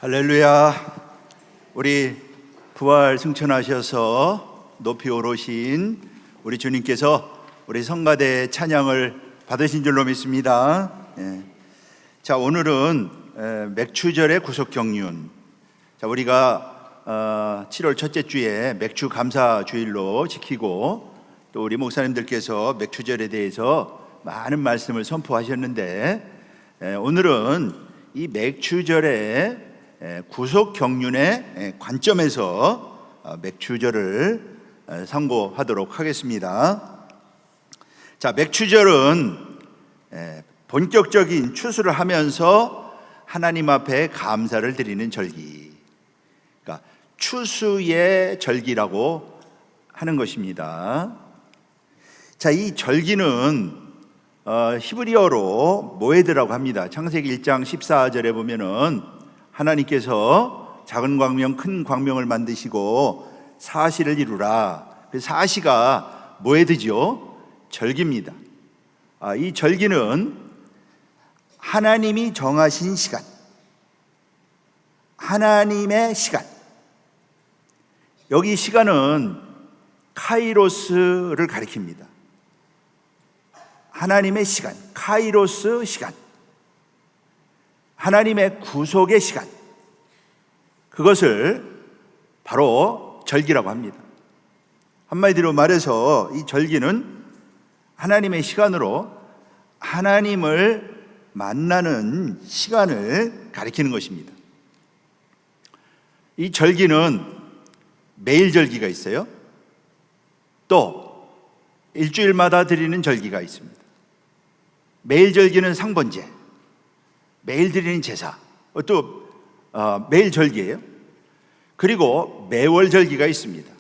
할렐루야. 우리 부활 승천하셔서 높이 오르신 우리 주님께서 우리 성가대 찬양을 받으신 줄로 믿습니다. 자, 오늘은 맥추절의 구속경륜. 자, 우리가 7월 첫째 주에 맥추 감사 주일로 지키고 또 우리 목사님들께서 맥추절에 대해서 많은 말씀을 선포하셨는데, 오늘은 이 맥추절의 구속 경륜의 관점에서 맥추절을 상고하도록 하겠습니다. 자, 맥추절은 본격적인 추수를 하면서 하나님 앞에 감사를 드리는 절기, 그러니까 추수의 절기라고 하는 것입니다. 자, 이 절기는 히브리어로 모에드라고 합니다. 창세기 1장 14절에 보면은 하나님께서 작은 광명 큰 광명을 만드시고 사시를 이루라. 사시가 모에드죠. 절기입니다. 이 절기는 하나님이 정하신 시간, 하나님의 시간. 여기 시간은 카이로스를 가리킵니다. 하나님의 시간, 카이로스 시간, 하나님의 구속의 시간, 그것을 바로 절기라고 합니다. 한마디로 말해서 이 절기는 하나님의 시간으로 하나님을 만나는 시간을 가리키는 것입니다. 이 절기는 매일 절기가 있어요. 또 일주일마다 드리는 절기가 있습니다. 매일 절기는 상번제, 매일 드리는 제사, 또 매일 절기예요. 그리고 매월 절기가 있습니다.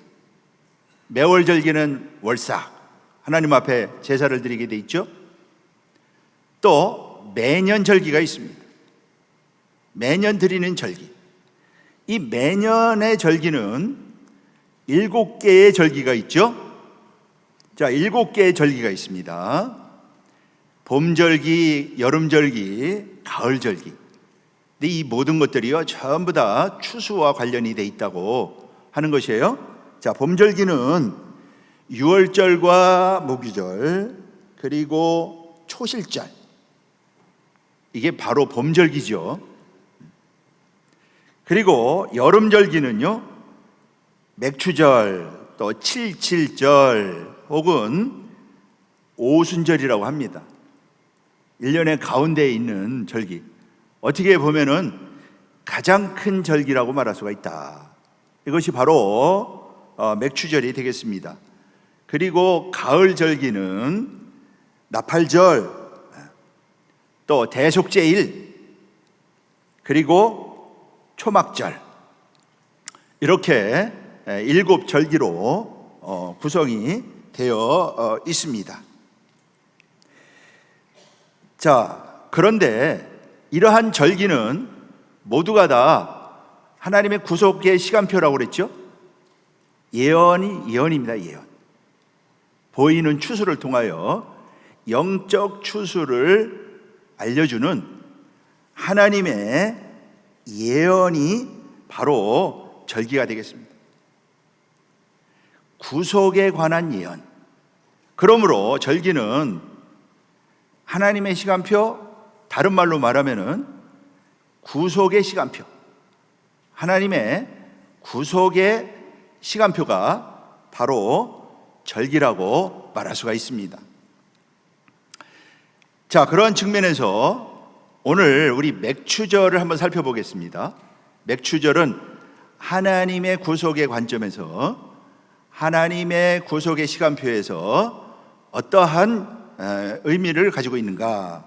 매월 절기는 월삭, 하나님 앞에 제사를 드리게 돼 있죠. 또 매년 절기가 있습니다. 매년 드리는 절기. 이 매년의 절기는 7개의 절기가 있죠. 자, 7개의 절기가 있습니다. 봄절기, 여름절기, 가을절기. 근데 이 모든 것들이요 전부 다 추수와 관련이 돼 있다고 하는 것이에요. 자, 봄절기는 유월절과 모기절, 그리고 초실절, 이게 바로 봄절기죠. 그리고 여름절기는요 맥추절, 또 칠칠절 혹은 오순절이라고 합니다. 1년의 가운데에 있는 절기, 어떻게 보면은 가장 큰 절기라고 말할 수가 있다. 이것이 바로 맥추절이 되겠습니다. 그리고 가을 절기는 나팔절, 또 대속제일, 그리고 초막절, 이렇게 7절기로 구성이 되어 있습니다. 자, 그런데 이러한 절기는 모두가 다 하나님의 구속의 시간표라고 그랬죠. 예언입니다. 예언. 보이는 추수를 통하여 영적 추수를 알려주는 하나님의 예언이 바로 절기가 되겠습니다. 구속에 관한 예언. 그러므로 절기는 하나님의 시간표, 다른 말로 말하면은 구속의 시간표, 하나님의 구속의 시간표가 바로 절기라고 말할 수가 있습니다. 자, 그런 측면에서 오늘 우리 맥추절을 한번 살펴보겠습니다. 맥추절은 하나님의 구속의 관점에서, 하나님의 구속의 시간표에서 어떠한 의미를 가지고 있는가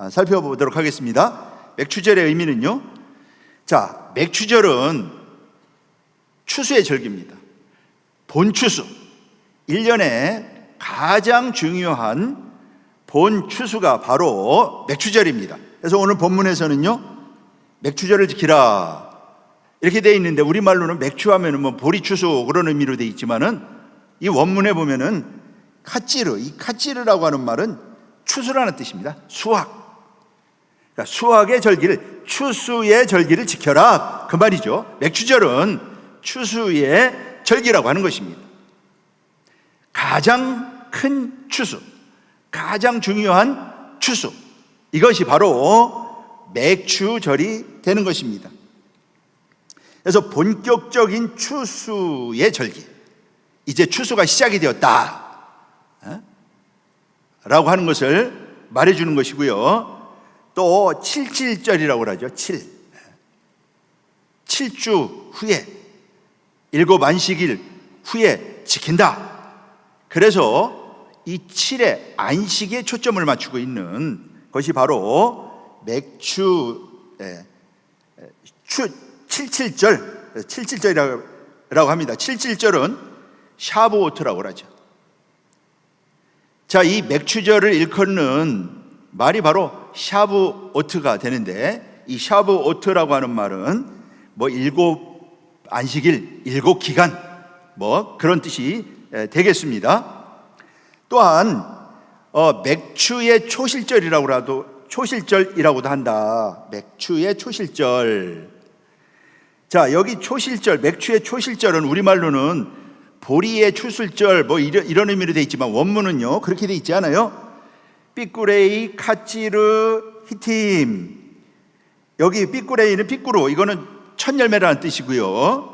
살펴보도록 하겠습니다. 맥추절의 의미는요, 자, 맥추절은 추수의 절기입니다. 본추수, 1년에 가장 중요한 본추수가 바로 맥추절입니다. 그래서 오늘 본문에서는요 맥추절을 지키라 이렇게 되어 있는데, 우리말로는 맥추하면 뭐 보리추수 그런 의미로 되어 있지만은 이 원문에 보면은 카찌르, 이 카찌르라고 하는 말은 추수라는 뜻입니다. 수확. 그러니까 수확의 절기를, 추수의 절기를 지켜라, 그 말이죠. 맥추절은 추수의 절기라고 하는 것입니다. 가장 큰 추수, 가장 중요한 추수, 이것이 바로 맥추절이 되는 것입니다. 그래서 본격적인 추수의 절기, 이제 추수가 시작이 되었다 라고 하는 것을 말해주는 것이고요. 또 칠칠절이라고 그러죠. 7주 후에, 7 안식일 후에 지킨다. 그래서 이 7의 안식에 초점을 맞추고 있는 것이 바로 칠칠절이라고 합니다. 칠칠절은 샤브오트라고 그러죠. 자, 이 맥추절을 일컫는 말이 바로 샤브오트가 되는데, 이 샤브오트라고 하는 말은 뭐 7 안식일, 7 기간, 뭐 그런 뜻이 되겠습니다. 또한 맥추의 초실절이라고도 한다. 맥추의 초실절. 자, 여기 초실절, 맥추의 초실절은 우리말로는 보리의 추술절, 뭐 이런 의미로 되어 있지만 원문은요 그렇게 되어 있지 않아요. 삐꾸레이 카찌르 히팀. 여기 삐꾸레이는 삐꾸로, 이거는 첫 열매라는 뜻이고요.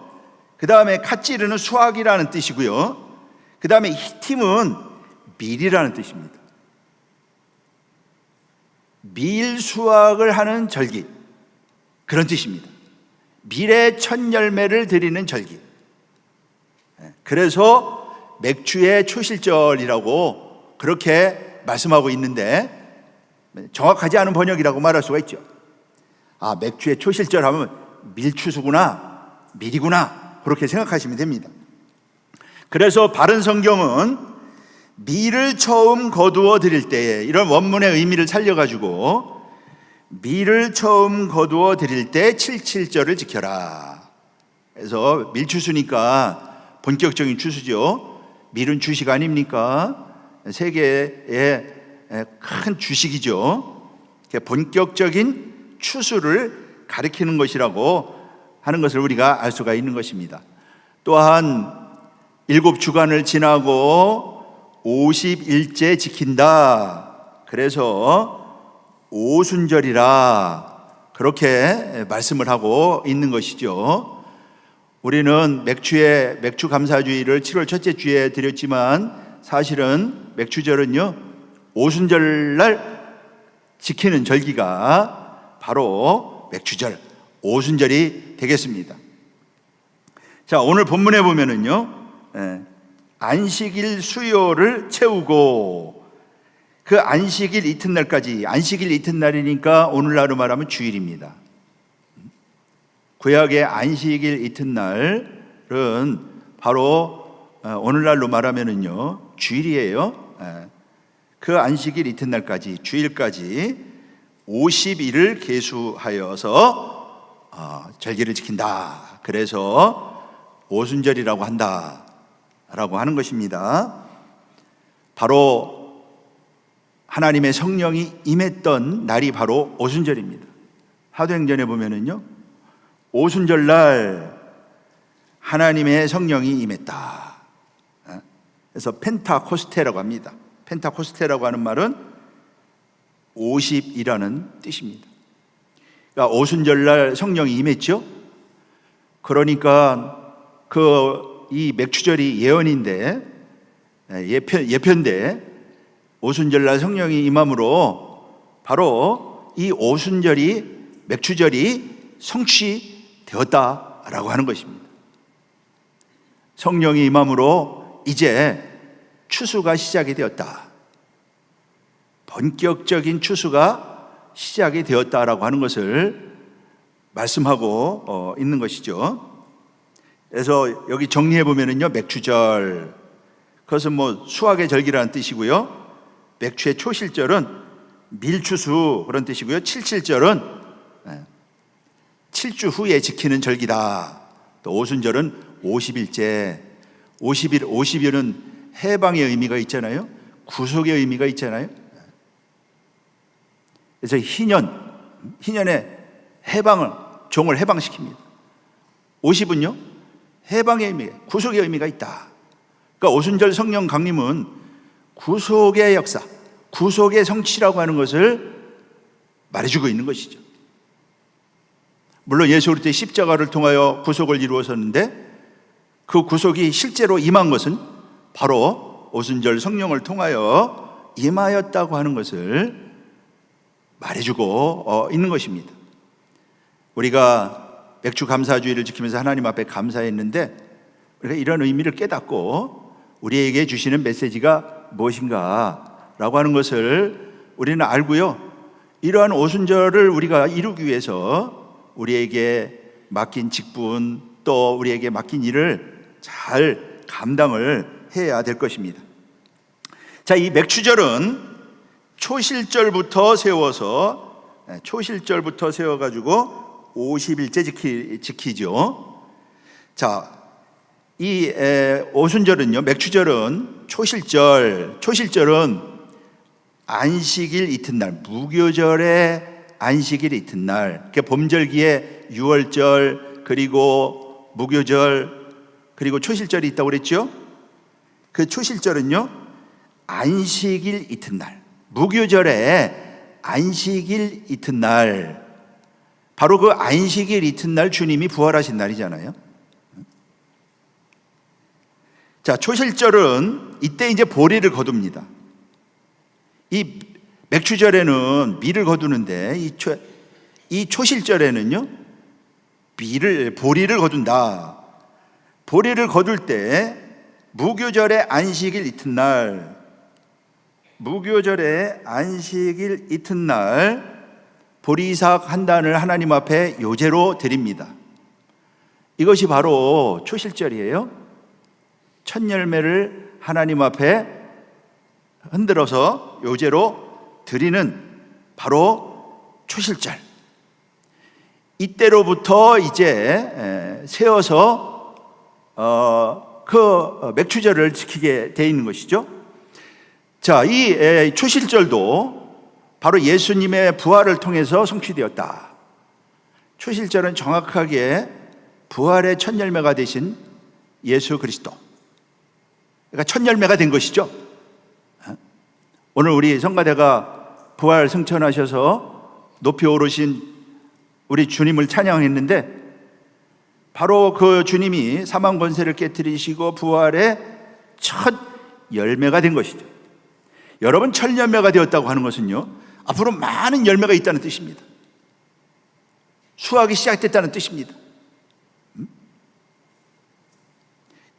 그 다음에 카찌르는 수확이라는 뜻이고요. 그 다음에 히팀은 밀이라는 뜻입니다. 밀 수확을 하는 절기, 그런 뜻입니다. 밀의 첫 열매를 드리는 절기. 그래서 맥추의 초실절이라고 그렇게 말씀하고 있는데, 정확하지 않은 번역이라고 말할 수가 있죠. 아, 맥추의 초실절 하면 밀추수구나, 밀이구나, 그렇게 생각하시면 됩니다. 그래서 바른 성경은 밀을 처음 거두어 드릴 때에, 이런 원문의 의미를 살려가지고 밀을 처음 거두어 드릴 때 칠칠절을 지켜라. 그래서 밀추수니까 본격적인 추수죠. 밀은 주식 아닙니까? 세계의 큰 주식이죠. 본격적인 추수를 가리키는 것이라고 하는 것을 우리가 알 수가 있는 것입니다. 또한 7주간을 지나고 50일째 지킨다. 그래서 오순절이라 그렇게 말씀을 하고 있는 것이죠. 우리는 맥추 감사주의를 7월 첫째 주에 드렸지만, 사실은 맥추절은요 오순절날 지키는 절기가 바로 맥추절, 오순절이 되겠습니다. 자, 오늘 본문에 보면은요 안식일 수요를 채우고, 그 안식일 이튿날까지, 안식일 이튿날이니까 오늘날로 말하면 주일입니다. 구약의 안식일 이튿날은 바로 오늘날로 말하면은요 주일이에요. 그 안식일 이튿날까지, 주일까지 50일을 계수하여서 절기를 지킨다. 그래서 오순절이라고 한다라고 하는 것입니다. 바로 하나님의 성령이 임했던 날이 바로 오순절입니다. 사도행전에 보면은요 오순절날 하나님의 성령이 임했다. 그래서 펜타코스테라고 합니다. 펜타코스테라고 하는 말은 50이라는 뜻입니다. 그러니까 오순절날 성령이 임했죠. 그러니까 이 맥추절이 예언인데, 예편인데, 오순절날 성령이 임함으로 바로 이 오순절이, 맥추절이 성취되었다라고 하는 것입니다. 성령이 임함으로 이제 추수가 시작이 되었다. 본격적인 추수가 시작이 되었다라고 하는 것을 말씀하고 있는 것이죠. 그래서 여기 정리해 보면은요, 맥추절, 그것은 뭐 수확의 절기라는 뜻이고요. 맥추의 초실절은 밀추수 그런 뜻이고요. 칠칠절은 7주 후에 지키는 절기다. 또 오순절은 50일째. 50일은 해방의 의미가 있잖아요. 구속의 의미가 있잖아요. 그래서 희년, 희년의 해방을, 종을 해방시킵니다. 50은요, 해방의 의미, 구속의 의미가 있다. 그러니까 오순절 성령 강림은 구속의 역사, 구속의 성취라고 하는 것을 말해주고 있는 것이죠. 물론 예수 그리스도의 십자가를 통하여 구속을 이루었었는데 그 구속이 실제로 임한 것은 바로 오순절 성령을 통하여 임하였다고 하는 것을 말해주고 있는 것입니다. 우리가 맥주 감사주의를 지키면서 하나님 앞에 감사했는데 우리가 이런 의미를 깨닫고 우리에게 주시는 메시지가 무엇인가 라고 하는 것을 우리는 알고요, 이러한 오순절을 우리가 이루기 위해서 우리에게 맡긴 직분, 또 우리에게 맡긴 일을 잘 감당을 해야 될 것입니다. 자, 이 맥추절은 초실절부터 세워가지고 50일째 지키죠. 자, 이 오순절은요, 맥추절은 초실절은 안식일 이튿날, 무교절의 안식일 이튿날, 범절기에 유월절, 그리고 무교절, 그리고 초실절이 있다고 그랬죠. 그 초실절은요, 안식일 이튿날, 무교절의 안식일 이튿날, 바로 그 안식일 이튿날 주님이 부활하신 날이잖아요. 자, 초실절은 이때 이제 보리를 거둡니다. 이 맥추절에는 밀을 거두는데 이 초실절에는요, 보리를 거둔다. 보리를 거둘 때 무교절의 안식일 이튿날 보리삭 한 단을 하나님 앞에 요제로 드립니다. 이것이 바로 초실절이에요. 첫 열매를 하나님 앞에 흔들어서 요제로 드리는 바로 초실절. 이때로부터 이제 세워서 그 맥추절을 지키게 돼 있는 것이죠. 자, 이 초실절도 바로 예수님의 부활을 통해서 성취되었다. 초실절은 정확하게 부활의 첫 열매가 되신 예수 그리스도, 그러니까 첫 열매가 된 것이죠. 오늘 우리 성가대가 부활 승천하셔서 높이 오르신 우리 주님을 찬양했는데 바로 그 주님이 사망 권세를 깨뜨리시고 부활의 첫 열매가 된 것이죠. 여러분, 첫 열매가 되었다고 하는 것은요, 앞으로 많은 열매가 있다는 뜻입니다. 수확이 시작됐다는 뜻입니다.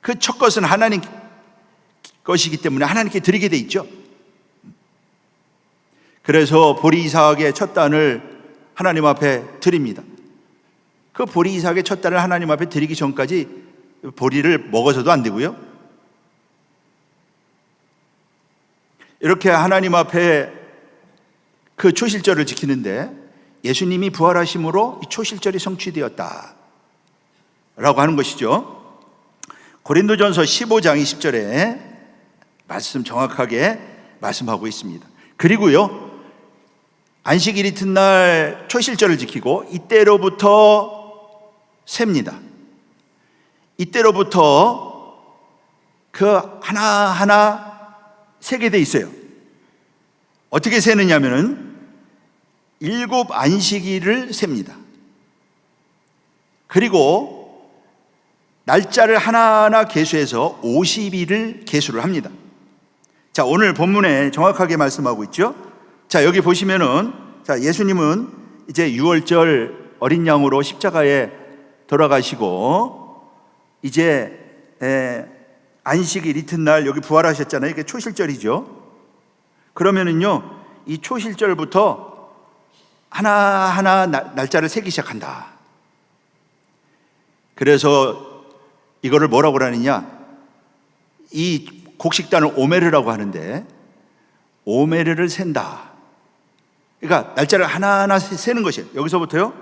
그 첫 것은 하나님 것이기 때문에 하나님께 드리게 돼 있죠. 그래서 보리 이삭의 첫 단을 하나님 앞에 드립니다. 그 보리 이삭의 첫 단을 하나님 앞에 드리기 전까지 보리를 먹어서도 안 되고요, 이렇게 하나님 앞에 그 초실절을 지키는데 예수님이 부활하심으로 이 초실절이 성취되었다 라고 하는 것이죠. 고린도전서 15장 20절에 말씀 정확하게 말씀하고 있습니다. 그리고요, 안식일 이튿날 초실절을 지키고 이때로부터 셉니다. 이때로부터 그 하나하나 세게 돼 있어요. 어떻게 세느냐면은 7 안식일을 셉니다. 그리고 날짜를 하나하나 계수해서 50일을 계수를 합니다. 자, 오늘 본문에 정확하게 말씀하고 있죠. 자, 여기 보시면은, 자, 예수님은 이제 유월절 어린 양으로 십자가에 돌아가시고 이제 안식일 이튿날 여기 부활하셨잖아요. 이게 초실절이죠. 그러면은요, 이 초실절부터 하나하나 날짜를 세기 시작한다. 그래서 이거를 뭐라고 하느냐, 이 곡식단을 오메르라고 하는데 오메르를 센다. 그러니까 날짜를 하나하나 세는 것이에요. 여기서부터요,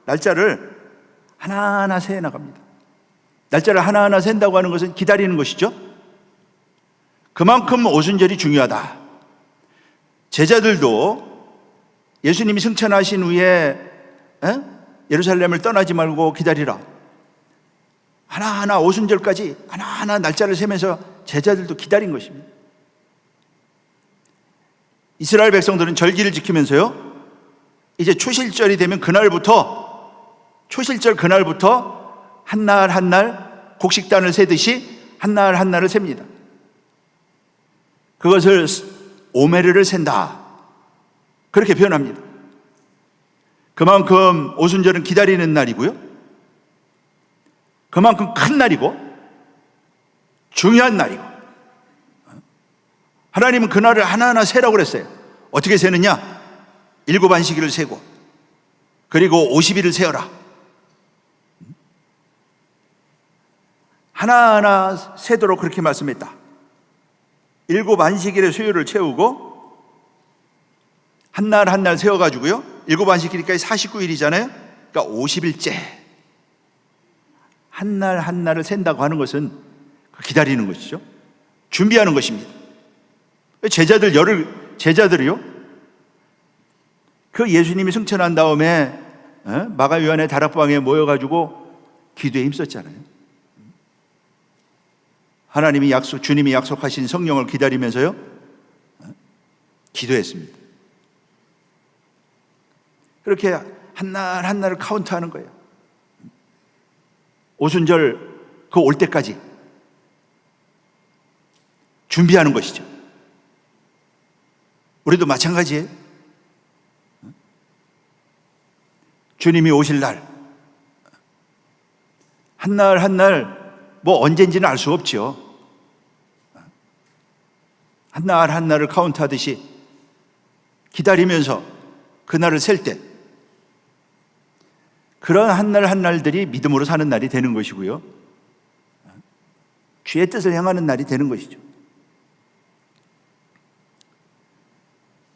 날짜를 하나하나 세 나갑니다. 날짜를 하나하나 센다고 하는 것은 기다리는 것이죠. 그만큼 오순절이 중요하다. 제자들도 예수님이 승천하신 후에 예루살렘을 떠나지 말고 기다리라. 하나하나 오순절까지 하나하나 날짜를 세면서 제자들도 기다린 것입니다. 이스라엘 백성들은 절기를 지키면서요, 이제 초실절이 되면 초실절 그날부터 한 날 한 날 곡식단을 세듯이 한 날 한 날을 셉니다. 그것을 오메르를 센다, 그렇게 표현합니다. 그만큼 오순절은 기다리는 날이고요, 그만큼 큰 날이고 중요한 날이고, 하나님은 그날을 하나하나 세라고 그랬어요. 어떻게 세느냐? 7 안식일을 세고, 그리고 50일을 세어라. 하나하나 세도록 그렇게 말씀했다. 7 안식일의 수요를 채우고 한 날 한 날 세워가지고요, 7 안식일까지 49일이잖아요. 그러니까 50일째 한 날 한 날을 센다고 하는 것은 기다리는 것이죠. 준비하는 것입니다. 제자들이요, 그 예수님이 승천한 다음에 마가 요한의 다락방에 모여가지고 기도에 힘썼잖아요. 주님이 약속하신 성령을 기다리면서요, 기도했습니다. 그렇게 한 날 한 날을 카운트하는 거예요. 오순절 그 올 때까지 준비하는 것이죠. 우리도 마찬가지예요. 주님이 오실 날, 한 날 한 날 언젠지는 알 수 없죠. 한 날 한 날을 카운트하듯이 기다리면서 그날을 셀 때, 그런 한 날 한 날들이 믿음으로 사는 날이 되는 것이고요, 주의 뜻을 행하는 날이 되는 것이죠.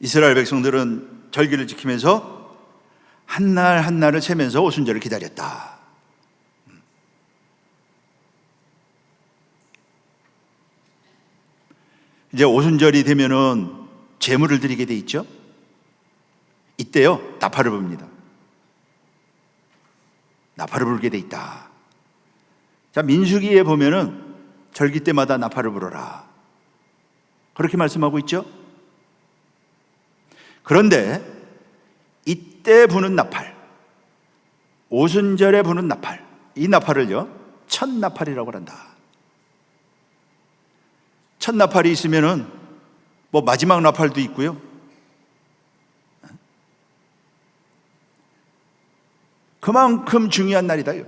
이스라엘 백성들은 절기를 지키면서 한 날 한 날을 세면서 오순절을 기다렸다. 이제 오순절이 되면은 제물을 드리게 돼 있죠. 이때요, 나팔을 붑니다. 나팔을 불게 돼 있다. 자, 민수기에 보면은 절기 때마다 나팔을 불어라, 그렇게 말씀하고 있죠. 그런데 이때 부는 나팔, 오순절에 부는 나팔, 이 나팔을요, 첫 나팔이라고 한다. 첫 나팔이 있으면은 마지막 나팔도 있고요, 그만큼 중요한 날이다요.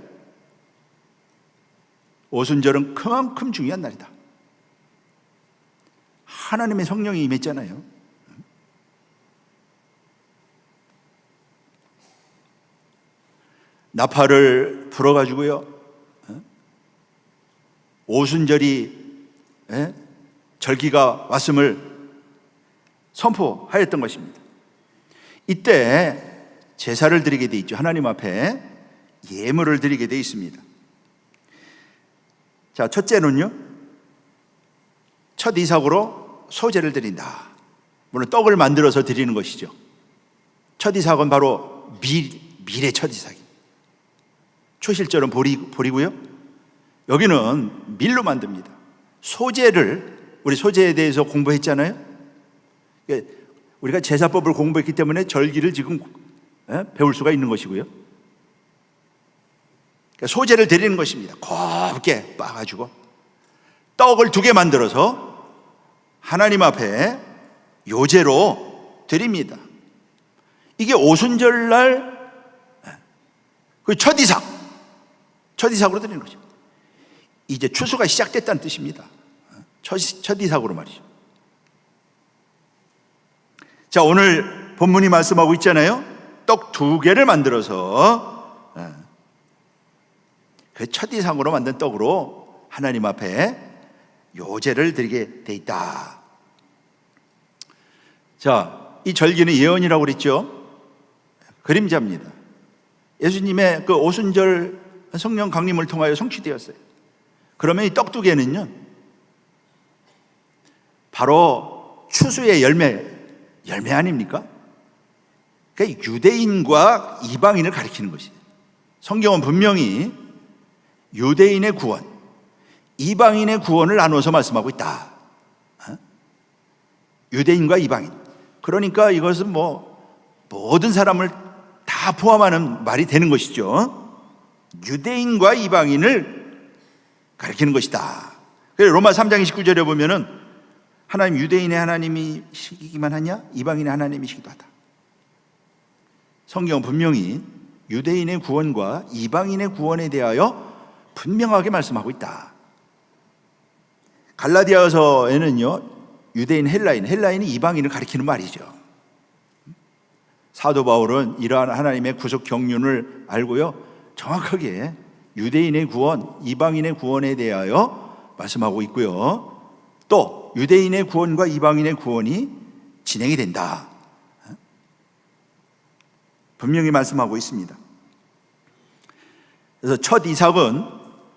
오순절은 그만큼 중요한 날이다. 하나님의 성령이 임했잖아요. 나팔을 불어가지고요, 오순절이 절기가 왔음을 선포하였던 것입니다. 이때 제사를 드리게 돼 있죠. 하나님 앞에 예물을 드리게 돼 있습니다. 자, 첫째는요, 첫 이삭으로 소제를 드린다. 물론 떡을 만들어서 드리는 것이죠. 첫 이삭은 바로 밀의 첫 이삭입니다. 초실절은 보리고요, 여기는 밀로 만듭니다. 우리 소제에 대해서 공부했잖아요. 우리가 제사법을 공부했기 때문에 절기를 지금 배울 수가 있는 것이고요. 소제를 드리는 것입니다. 곱게 빻아가지고 떡을 2개 만들어서 하나님 앞에 요제로 드립니다. 이게 오순절날 그 첫 이삭으로 드리는 거죠. 이제 추수가 시작됐다는 뜻입니다. 첫 이삭으로 말이죠. 자, 오늘 본문이 말씀하고 있잖아요. 떡 2개를 만들어서 그 첫 이삭으로 만든 떡으로 하나님 앞에 요제를 드리게 돼 있다. 자, 이 절기는 예언이라고 그랬죠. 그림자입니다. 예수님의 그 오순절 성령 강림을 통하여 성취되었어요. 그러면 이 떡 2개는요, 바로 추수의 열매 아닙니까? 그러니까 유대인과 이방인을 가리키는 것이에요. 성경은 분명히 유대인의 구원, 이방인의 구원을 나눠서 말씀하고 있다. 유대인과 이방인. 그러니까 이것은 모든 사람을 다 포함하는 말이 되는 것이죠. 유대인과 이방인을 가리키는 것이다. 그래서 로마 3장 29절에 보면은 하나님 유대인의 하나님이시기만 하냐? 이방인의 하나님이시기도 하다. 성경은 분명히 유대인의 구원과 이방인의 구원에 대하여 분명하게 말씀하고 있다. 갈라디아서에는요, 유대인, 헬라인이 이방인을 가리키는 말이죠. 사도 바울은 이러한 하나님의 구속 경륜을 알고요, 정확하게 유대인의 구원, 이방인의 구원에 대하여 말씀하고 있고요. 또 유대인의 구원과 이방인의 구원이 진행이 된다. 분명히 말씀하고 있습니다. 그래서 첫 이삭은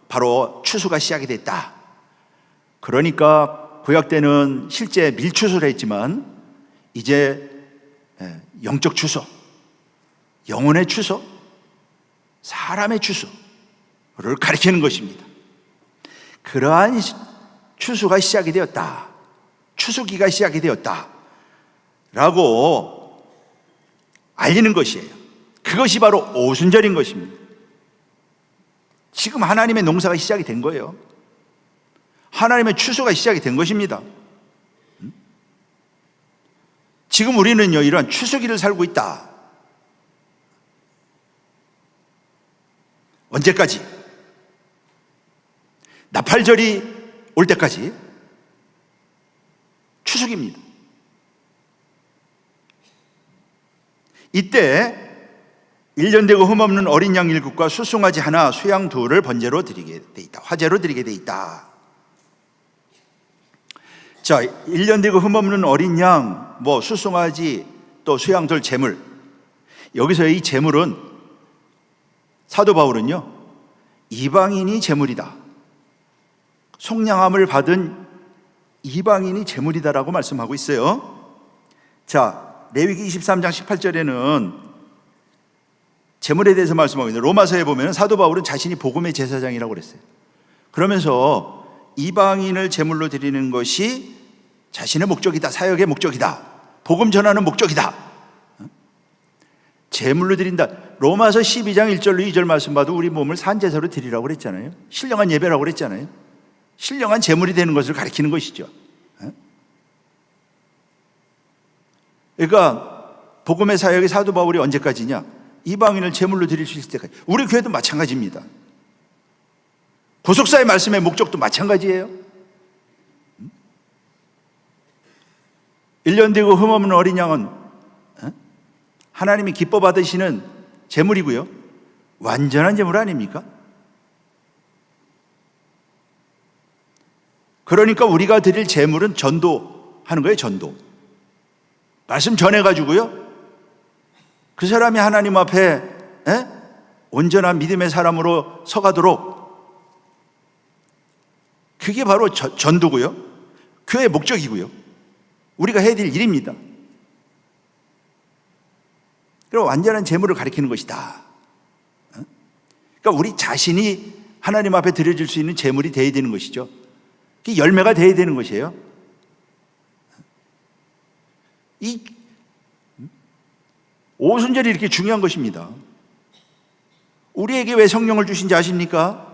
바로 추수가 시작이 됐다. 그러니까 구약 때는 실제 밀추수를 했지만 이제 영적 추수, 영혼의 추수, 사람의 추수를 가리키는 것입니다. 그러한 추수가 시작이 되었다. 추수기가 시작이 되었다. 라고 알리는 것이에요. 그것이 바로 오순절인 것입니다. 지금 하나님의 농사가 시작이 된 거예요. 하나님의 추수가 시작이 된 것입니다. 지금 우리는요, 이러한 추수기를 살고 있다. 언제까지? 나팔절이 올 때까지 추수기입니다. 이때 1년 되고 흠없는 어린 양 7과 수송아지 하나, 수양 2를 번제로 드리게 돼 있다. 화제로 드리게 돼 있다. 자, 1년 되고 흠없는 어린 양, 수송아지, 또 수양 2 제물. 여기서 이 제물은 사도 바울은요, 이방인이 제물이다. 속량함을 받은 이방인이 제물이다라고 말씀하고 있어요. 자, 레위기 23장 18절에는 제물에 대해서 말씀하고 있는데, 로마서에 보면 사도 바울은 자신이 복음의 제사장이라고 그랬어요. 그러면서 이방인을 제물로 드리는 것이 자신의 목적이다, 사역의 목적이다, 복음 전하는 목적이다, 제물로 드린다. 로마서 12장 1절로 2절 말씀 봐도 우리 몸을 산제사로 드리라고 그랬잖아요. 신령한 예배라고 그랬잖아요. 신령한 제물이 되는 것을 가리키는 것이죠. 그러니까 복음의 사역의 사도 바울이 언제까지냐? 이방인을 제물로 드릴 수 있을 때까지. 우리 교회도 마찬가지입니다. 구속사의 말씀의 목적도 마찬가지예요. 1년 되고 흠없는 어린 양은 하나님이 기뻐 받으시는 제물이고요, 완전한 제물 아닙니까? 그러니까 우리가 드릴 제물은 전도하는 거예요. 전도. 말씀 전해가지고요, 그 사람이 하나님 앞에 온전한 믿음의 사람으로 서가도록, 그게 바로 전도고요, 교회의 목적이고요, 우리가 해야 될 일입니다. 그럼 완전한 제물을 가리키는 것이다. 그러니까 우리 자신이 하나님 앞에 드려질 수 있는 제물이 되어야 되는 것이죠. 그게 열매가 되어야 되는 것이에요. 이 오순절이 이렇게 중요한 것입니다. 우리에게 왜 성령을 주신지 아십니까?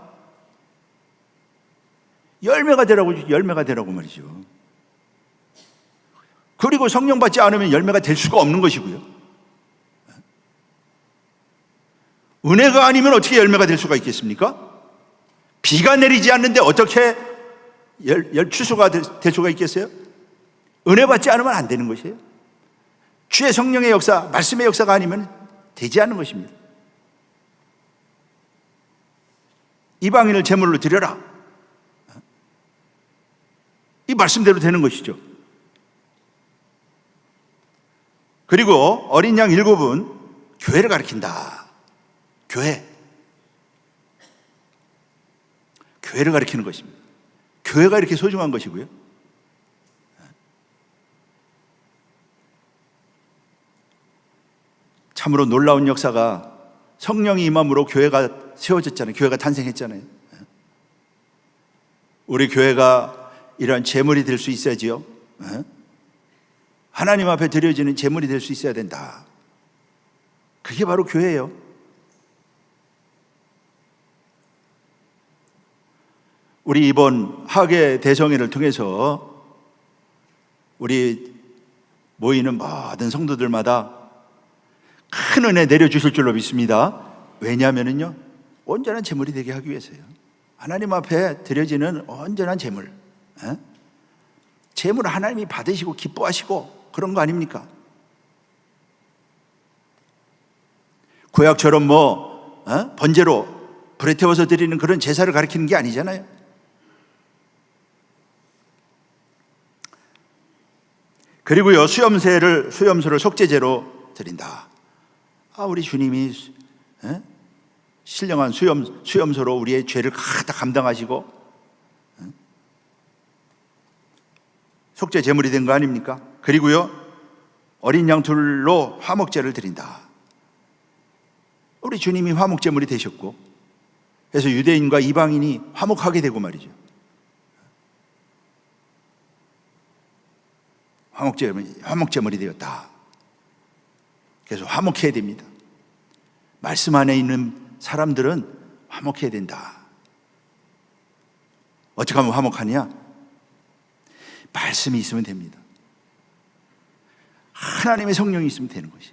열매가 되라고 말이죠. 그리고 성령 받지 않으면 열매가 될 수가 없는 것이고요, 은혜가 아니면 어떻게 열매가 될 수가 있겠습니까? 비가 내리지 않는데 어떻게 추수가 될 수가 있겠어요? 은혜 받지 않으면 안 되는 것이에요. 주의 성령의 역사, 말씀의 역사가 아니면 되지 않는 것입니다. 이방인을 제물로 드려라, 이 말씀대로 되는 것이죠. 그리고 어린 양 7은 교회를 가리킨다. 교회를 가리키는 것입니다. 교회가 이렇게 소중한 것이고요, 참으로 놀라운 역사가 성령이 임함으로 교회가 세워졌잖아요. 교회가 탄생했잖아요. 우리 교회가 이러한 제물이 될 수 있어야지요. 하나님 앞에 드려지는 제물이 될 수 있어야 된다. 그게 바로 교회예요. 우리 이번 하계 대성회를 통해서 우리 모이는 모든 성도들마다 큰 은혜 내려주실 줄로 믿습니다. 왜냐하면요, 온전한 제물이 되게 하기 위해서요. 하나님 앞에 드려지는 온전한 제물, 제물을 하나님이 받으시고 기뻐하시고 그런 거 아닙니까? 구약처럼 번제로 불에 태워서 드리는 그런 제사를 가리키는 게 아니잖아요. 그리고요, 수염소를 속죄제로 드린다. 우리 주님이 신령한 수염소로 우리의 죄를 다 감당하시고 속죄 제물이 된 거 아닙니까? 그리고요, 어린 양 둘로 화목제를 드린다. 우리 주님이 화목제물이 되셨고, 그래서 유대인과 이방인이 화목하게 되고 말이죠. 화목제물이 되었다. 그래서 화목해야 됩니다. 말씀 안에 있는 사람들은 화목해야 된다. 어떻게 하면 화목하냐? 말씀이 있으면 됩니다. 하나님의 성령이 있으면 되는 것이.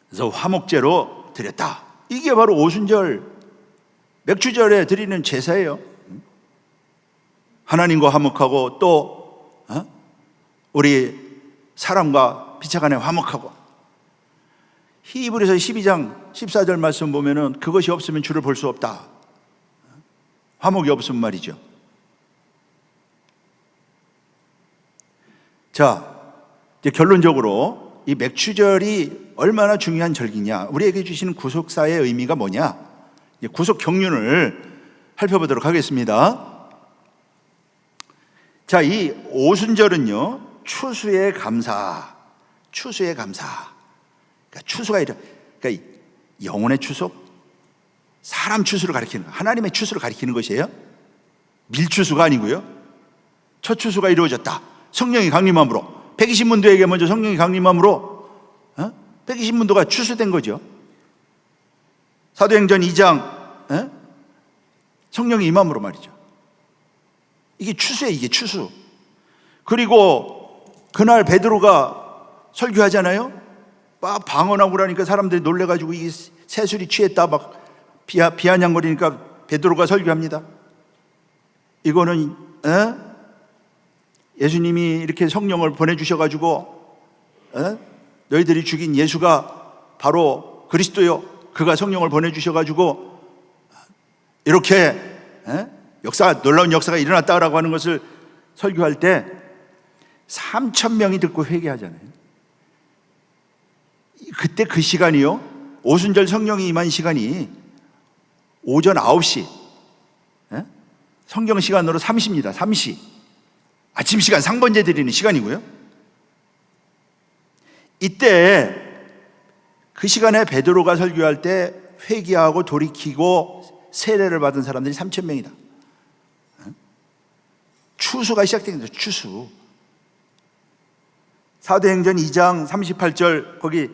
그래서 화목제로 드렸다. 이게 바로 오순절, 맥주절에 드리는 제사예요. 하나님과 화목하고 또 우리 사람과 피차간에 화목하고. 히브리서 12장 14절 말씀 보면은 그것이 없으면 주를 볼 수 없다. 화목이 없으면 말이죠. 자, 이제 결론적으로 이 맥주절이 얼마나 중요한 절기냐, 우리에게 주시는 구속사의 의미가 뭐냐, 구속 경륜을 살펴보도록 하겠습니다. 자, 이 오순절은요, 추수의 감사. 그러니까 추수가 그러니까 영혼의 추수, 사람 추수를 가리키는, 하나님의 추수를 가리키는 것이에요. 밀추수가 아니고요. 첫 추수가 이루어졌다. 성령이 강림함으로, 120문도에게 먼저 성령이 강림함으로 120문도가 추수된 거죠. 사도행전 2장 성령이 임함으로 말이죠. 이게 추수예요. 이게 추수. 그리고 그날 베드로가 설교하잖아요. 막 방언하고 그러니까 사람들이 놀래가지고 이 새술이 취했다 막 비아냥거리니까 베드로가 설교합니다. 이거는 예수님이 이렇게 성령을 보내주셔가지고 너희들이 죽인 예수가 바로 그리스도요, 그가 성령을 보내주셔가지고 이렇게 놀라운 역사가 일어났다라고 하는 것을 설교할 때 3,000명이 듣고 회개하잖아요. 그때 그 시간이요, 오순절 성령이 임한 시간이 오전 9시, 성경 시간으로 3시입니다. 3시, 아침 시간, 상번제 드리는 시간이고요. 이때 그 시간에 베드로가 설교할 때 회개하고 돌이키고 세례를 받은 사람들이 3,000명이다. 추수가 시작된 거죠. 추수. 사도행전 2장 38절 거기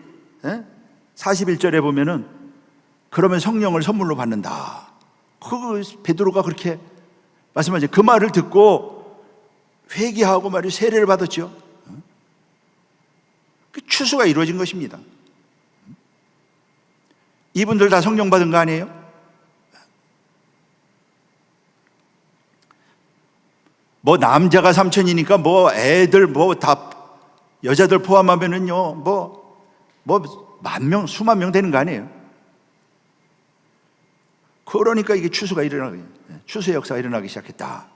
41절에 보면은 그러면 성령을 선물로 받는다. 그 베드로가 그렇게 말씀하죠. 그 말을 듣고 회개하고 말이 세례를 받았죠. 그 추수가 이루어진 것입니다. 이분들 다 성령 받은 거 아니에요? 남자가 3,000이니까 애들 다 여자들 포함하면은요 만 명, 수만 명 되는 거 아니에요? 그러니까 이게 추수의 역사가 일어나기 시작했다.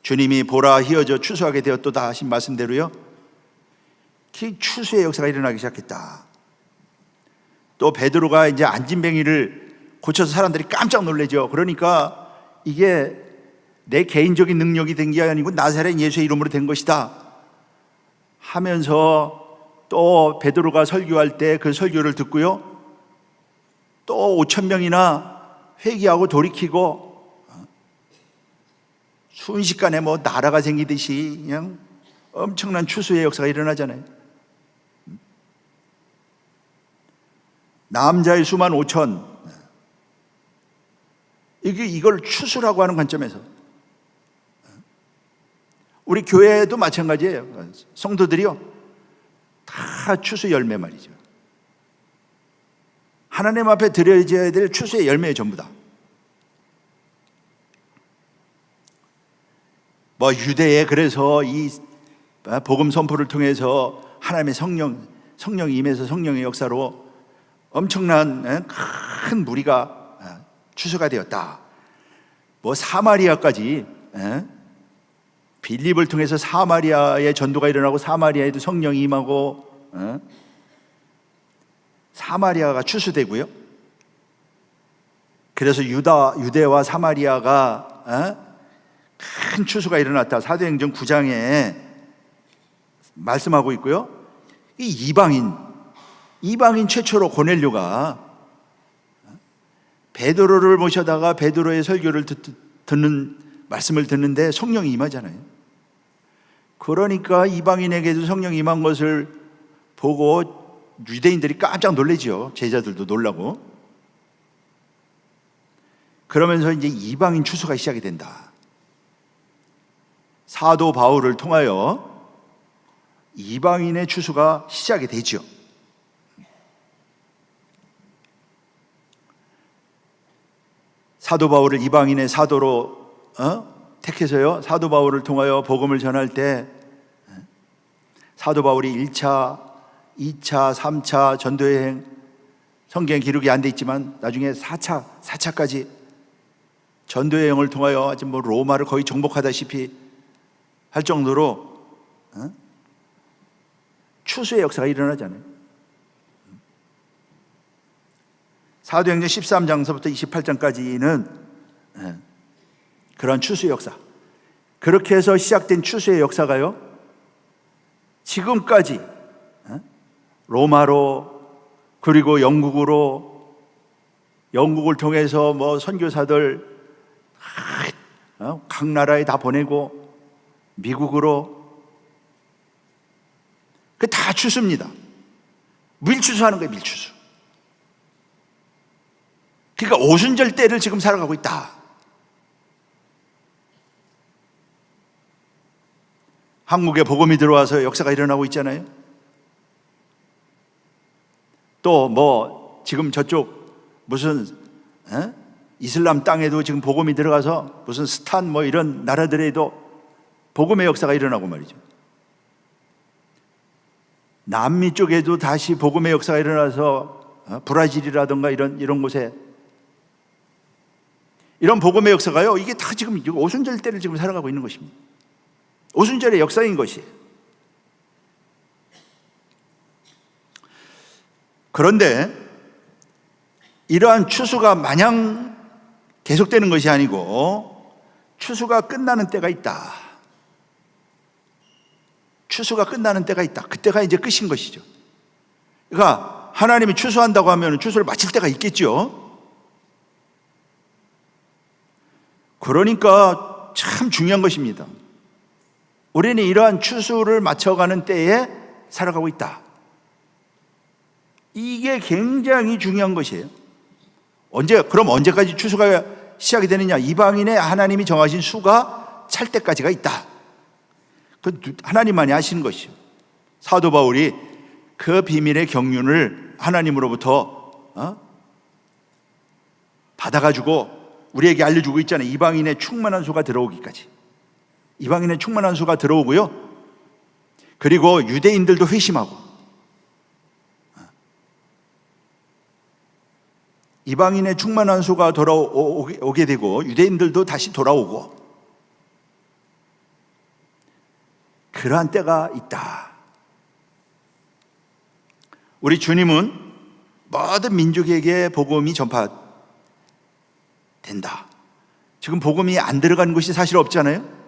주님이 보라 희어져 추수하게 되었도다 하신 말씀대로요, 그 추수의 역사가 일어나기 시작했다. 또 베드로가 이제 안진뱅이를 고쳐서 사람들이 깜짝 놀라죠. 그러니까 이게 내 개인적인 능력이 된 게 아니고 나사렛 예수의 이름으로 된 것이다. 하면서 또 베드로가 설교할 때 그 설교를 듣고요, 또 5천 명이나 회개하고 돌이키고 순식간에 뭐 나라가 생기듯이 그냥 엄청난 추수의 역사가 일어나잖아요. 남자의 수만 5천, 이걸 추수라고 하는 관점에서 우리 교회도 마찬가지예요. 성도들이요, 다 추수 열매 말이죠. 하나님 앞에 드려져야 될 추수의 열매의 전부다. 뭐 유대에 그래서 이 복음 선포를 통해서 하나님의 성령이 임해서 성령의 역사로 엄청난 큰 무리가 추수가 되었다. 뭐 사마리아까지, 빌립을 통해서 사마리아의 전도가 일어나고 사마리아에도 성령이 임하고 사마리아가 추수되고요. 그래서 유대와 사마리아가 큰 추수가 일어났다. 사도행전 9장에 말씀하고 있고요. 이 이방인 최초로 고넬료가 베드로를 모셔다가 베드로의 설교를 듣는 말씀을 듣는데 성령이 임하잖아요. 그러니까 이방인에게도 성령이 임한 것을 보고 유대인들이 깜짝 놀라죠. 제자들도 놀라고. 그러면서 이제 이방인 추수가 시작이 된다. 사도 바울을 통하여 이방인의 추수가 시작이 되죠. 사도 바울을 이방인의 사도로 택해서요, 사도 바울을 통하여 복음을 전할 때 사도 바울이 1차, 2차, 3차 전도여행, 성경 기록이 안 돼 있지만 나중에 4차까지 전도여행을 통하여 아주 뭐 로마를 거의 정복하다시피 할 정도로 추수의 역사가 일어나잖아요. 사도행전 13장서부터 28장까지는 그런 추수의 역사, 그렇게 해서 시작된 추수의 역사가요, 지금까지 로마로, 그리고 영국을 통해서 뭐 선교사들 각 나라에 다 보내고 미국으로, 그 다 추수입니다. 밀추수하는 거예요, 밀추수. 그러니까 오순절 때를 지금 살아가고 있다. 한국에 복음이 들어와서 역사가 일어나고 있잖아요. 또 뭐 지금 저쪽 무슨 이슬람 땅에도 지금 복음이 들어가서 무슨 스탄 뭐 이런 나라들에도 복음의 역사가 일어나고 말이죠. 남미 쪽에도 다시 복음의 역사가 일어나서 브라질이라든가 이런 곳에 이런 복음의 역사가요, 이게 다 지금 오순절 때를 지금 살아가고 있는 것입니다. 오순절의 역사인 것이에요. 그런데 이러한 추수가 마냥 계속되는 것이 아니고 추수가 끝나는 때가 있다. 추수가 끝나는 때가 있다. 그때가 이제 끝인 것이죠. 그러니까 하나님이 추수한다고 하면 추수를 마칠 때가 있겠죠. 그러니까 참 중요한 것입니다. 우리는 이러한 추수를 맞춰가는 때에 살아가고 있다. 이게 굉장히 중요한 것이에요. 그럼 언제까지 추수가 시작이 되느냐? 이방인의 하나님이 정하신 수가 찰 때까지가 있다. 그 하나님만이 아시는 것이요. 사도 바울이 그 비밀의 경륜을 하나님으로부터 받아가지고 우리에게 알려주고 있잖아요. 이방인의 충만한 수가 들어오기까지. 이방인의 충만한 수가 들어오고요, 그리고 유대인들도 회심하고, 이방인의 충만한 수가 돌아오게 되고 유대인들도 다시 돌아오고, 그러한 때가 있다. 우리 주님은 모든 민족에게 복음이 전파된다. 지금 복음이 안 들어가는 곳이 사실 없잖아요.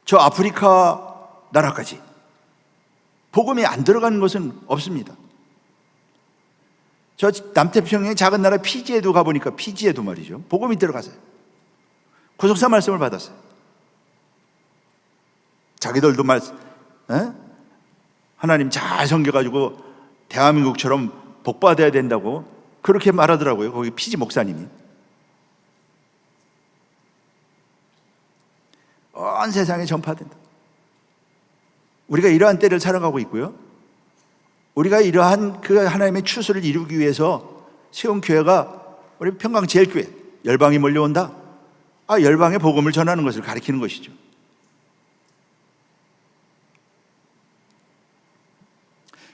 저 아프리카 나라까지 복음이 안 들어가는 것은 없습니다. 저 남태평양의 작은 나라 피지에도 가보니까 피지에도 말이죠, 복음이 들어가서요. 구속사 말씀을 받았어요. 자기들도 하나님 잘 섬겨가지고 대한민국처럼 복받아야 된다고 그렇게 말하더라고요. 거기 피지 목사님이. 온 세상에 전파된다. 우리가 이러한 때를 살아가고 있고요. 우리가 이러한 그 하나님의 추수를 이루기 위해서 세운 교회가 우리 평강제일교회, 열방이 몰려온다. 열방의 복음을 전하는 것을 가리키는 것이죠.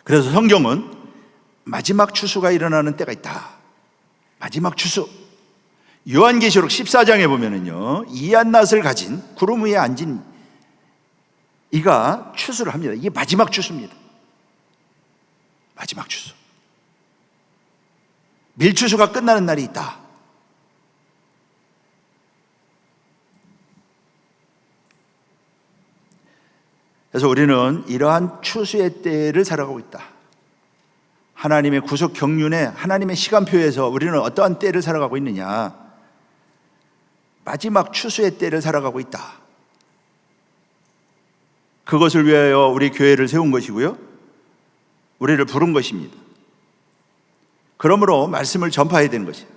그래서 성경은 마지막 추수가 일어나는 때가 있다. 마지막 추수. 요한계시록 14장에 보면은요, 이한낫을 가진 구름 위에 앉은 이가 추수를 합니다. 이게 마지막 추수입니다. 마지막 추수. 밀추수가 끝나는 날이 있다. 그래서 우리는 이러한 추수의 때를 살아가고 있다. 하나님의 구속 경륜에, 하나님의 시간표에서 우리는 어떠한 때를 살아가고 있느냐? 마지막 추수의 때를 살아가고 있다. 그것을 위하여 우리 교회를 세운 것이고요, 우리를 부른 것입니다. 그러므로 말씀을 전파해야 되는 것이에요.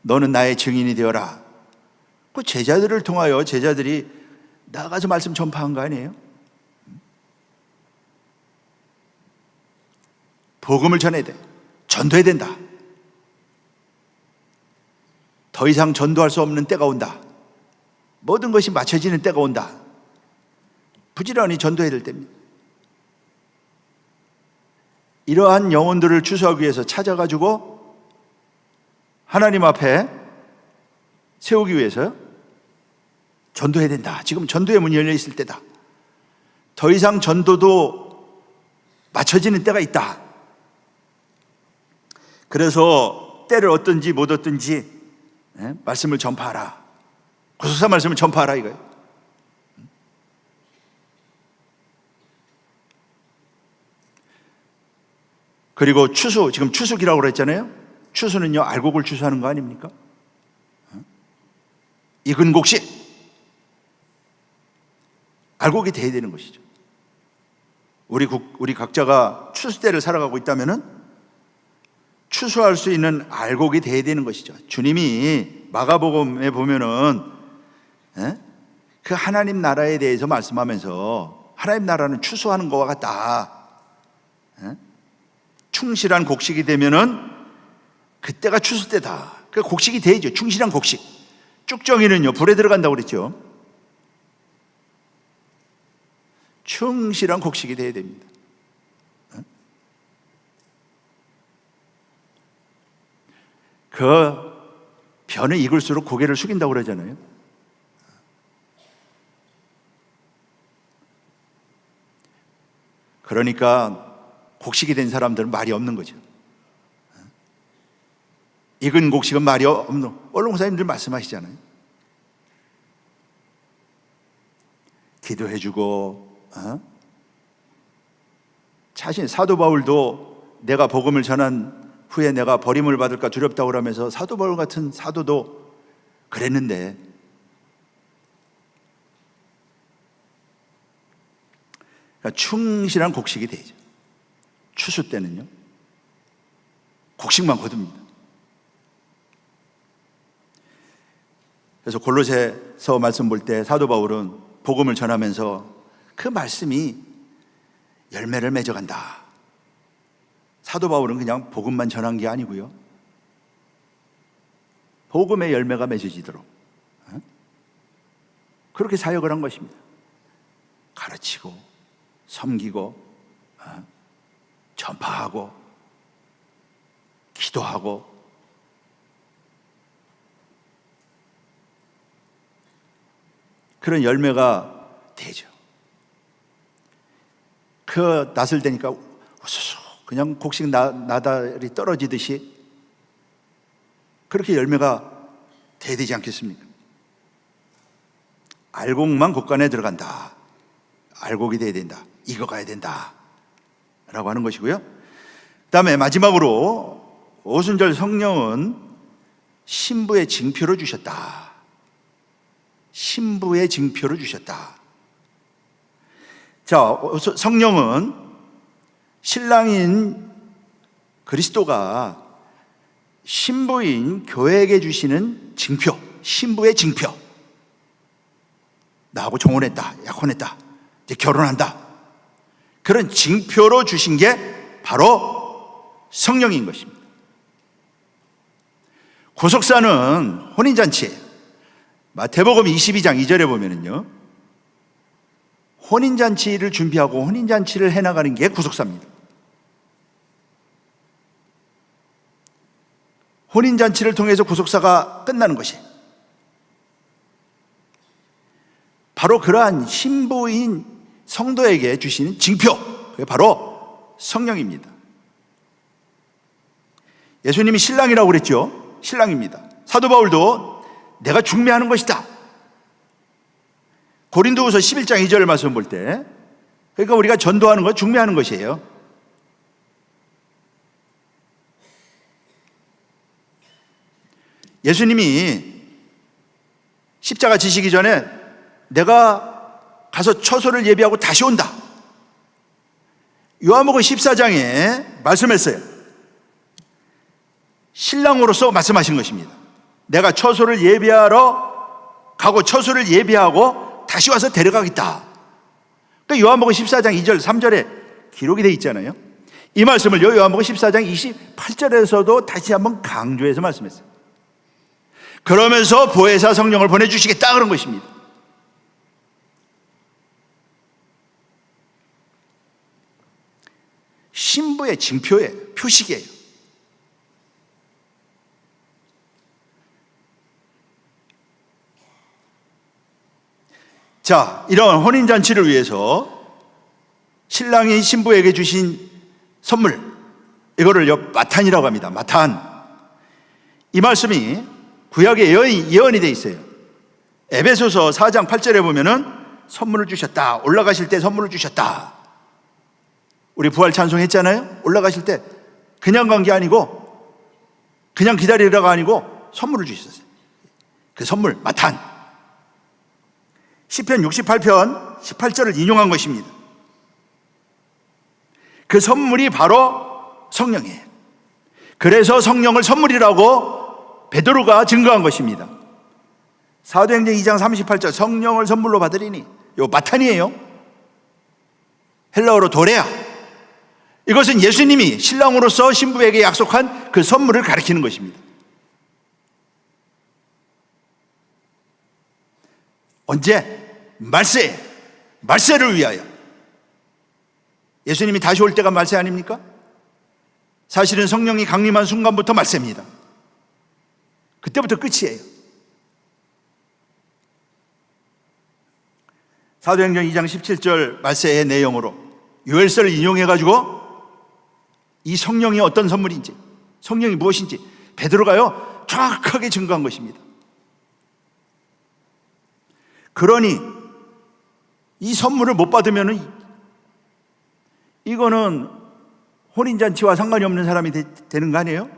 너는 나의 증인이 되어라. 그 제자들을 통하여 제자들이 나가서 말씀 전파한 거 아니에요? 복음을 전해야 돼. 전도해야 된다. 더 이상 전도할 수 없는 때가 온다. 모든 것이 맞춰지는 때가 온다. 부지런히 전도해야 될 때입니다. 이러한 영혼들을 추수하기 위해서 찾아가지고 하나님 앞에 세우기 위해서 전도해야 된다. 지금 전도의 문이 열려 있을 때다. 더 이상 전도도 맞춰지는 때가 있다. 그래서 때를 얻든지 못 얻든지 말씀을 전파하라. 구속사 말씀을 전파하라 이거예요. 그리고 추수, 지금 추수기라고 그랬잖아요. 추수는요, 알곡을 추수하는 거 아닙니까? 익은 곡식, 알곡이 돼야 되는 것이죠. 우리 각자가 추수 때를 살아가고 있다면은 추수할 수 있는 알곡이 돼야 되는 것이죠. 주님이 마가복음에 보면은 그 하나님 나라에 대해서 말씀하면서 하나님 나라는 추수하는 것과 같다. 충실한 곡식이 되면은 그때가 추수 때다. 그 곡식이 돼야죠. 충실한 곡식. 쭉정이는요, 불에 들어간다고 그랬죠. 충실한 곡식이 돼야 됩니다. 그 변을 익을수록 고개를 숙인다고 그러잖아요. 그러니까 곡식이 된 사람들은 말이 없는 거죠. 익은 곡식은 말이 없는, 오늘 목사님들 말씀하시잖아요. 기도해주고, 자신 사도 바울도 내가 복음을 전한 후에 내가 버림을 받을까 두렵다고 그러면서 사도 바울 같은 사도도 그랬는데, 그러니까 충실한 곡식이 되죠. 추수 때는요, 곡식만 거둡니다. 그래서 골로새서 말씀 볼 때 사도 바울은 복음을 전하면서 그 말씀이 열매를 맺어간다. 사도 바울은 그냥 복음만 전한 게 아니고요, 복음의 열매가 맺어지도록 그렇게 사역을 한 것입니다. 가르치고 섬기고 전파하고 기도하고, 그런 열매가 되죠. 그 낯을 대니까 우수수 그냥 곡식 나달이 떨어지듯이 그렇게 열매가 돼야 되지 않겠습니까? 알곡만 곳간에 들어간다. 알곡이 돼야 된다. 익어가야 된다. 라고 하는 것이고요. 그 다음에 마지막으로 오순절 성령은 신부의 징표로 주셨다. 신부의 징표로 주셨다. 자, 성령은 신랑인 그리스도가 신부인 교회에게 주시는 징표, 신부의 징표. 나하고 정혼했다, 약혼했다, 이제 결혼한다. 그런 징표로 주신 게 바로 성령인 것입니다. 구속사는 혼인잔치예요. 마태복음 22장 2절에 보면은요, 혼인잔치를 준비하고 혼인잔치를 해나가는 게 구속사입니다. 혼인잔치를 통해서 구속사가 끝나는 것이 바로 그러한 신부인 성도에게 주시는 징표, 그게 바로 성령입니다. 예수님이 신랑이라고 그랬죠. 신랑입니다. 사도 바울도 내가 중매하는 것이다. 고린도후서 11장 2절 말씀 볼 때, 그러니까 우리가 전도하는 것, 중매하는 것이에요. 예수님이 십자가 지시기 전에 내가 가서 처소를 예비하고 다시 온다. 요한복음 14장에 말씀했어요. 신랑으로서 말씀하신 것입니다. 내가 처소를 예비하러 가고 처소를 예비하고 다시 와서 데려가겠다. 그러니까 요한복음 14장 2절 3절에 기록이 되어 있잖아요. 이 말씀을 요한복음 14장 28절에서도 다시 한번 강조해서 말씀했어요. 그러면서 보혜사 성령을 보내주시겠다 그런 것입니다. 신부의 징표예요. 표식이에요. 자, 이런 혼인잔치를 위해서 신랑이 신부에게 주신 선물, 이거를 마탄이라고 합니다. 마탄. 이 말씀이 구약에 예언이 되어 있어요. 에베소서 4장 8절에 보면은 선물을 주셨다. 올라가실 때 선물을 주셨다. 우리 부활 찬송했잖아요. 올라가실 때 그냥 간 게 아니고, 그냥 기다리다가 아니고 선물을 주셨어요. 그 선물 마탄. 시편 68편 18절을 인용한 것입니다. 그 선물이 바로 성령이에요. 그래서 성령을 선물이라고 베드로가 증거한 것입니다. 사도행전 2장 38절 성령을 선물로 받으리니, 요 마탄이에요. 헬라어로 도레아. 이것은 예수님이 신랑으로서 신부에게 약속한 그 선물을 가리키는 것입니다. 언제? 말세를 위하여. 예수님이 다시 올 때가 말세 아닙니까? 사실은 성령이 강림한 순간부터 말세입니다. 그때부터 끝이에요. 사도행전 2장 17절 말세의 내용으로 요엘서를 인용해가지고 이 성령이 어떤 선물인지, 성령이 무엇인지 베드로가요 정확하게 증거한 것입니다. 그러니 이 선물을 못 받으면 이거는 혼인잔치와 상관이 없는 사람이 되는 거 아니에요?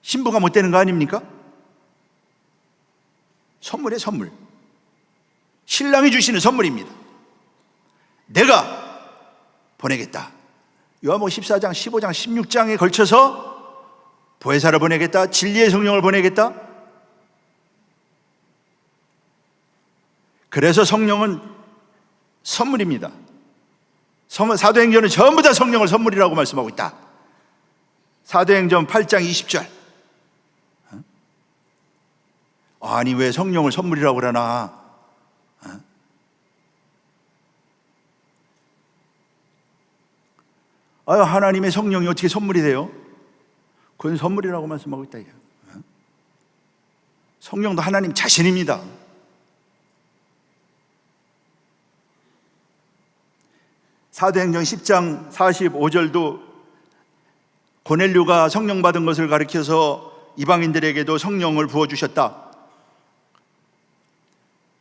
신부가 못 되는 거 아닙니까? 선물이에요, 선물. 신랑이 주시는 선물입니다. 내가 보내겠다. 요한복음 14장, 15장, 16장에 걸쳐서 보혜사를 보내겠다, 진리의 성령을 보내겠다. 그래서 성령은 선물입니다. 사도행전은 전부 다 성령을 선물이라고 말씀하고 있다. 사도행전 8장 20절. 아니 왜 성령을 선물이라고 그러나? 하나님의 성령이 어떻게 선물이 돼요? 그건 선물이라고 말씀하고 있다. 성령도 하나님 자신입니다. 사도행전 10장 45절도 고넬료가 성령 받은 것을 가리켜서 이방인들에게도 성령을 부어주셨다.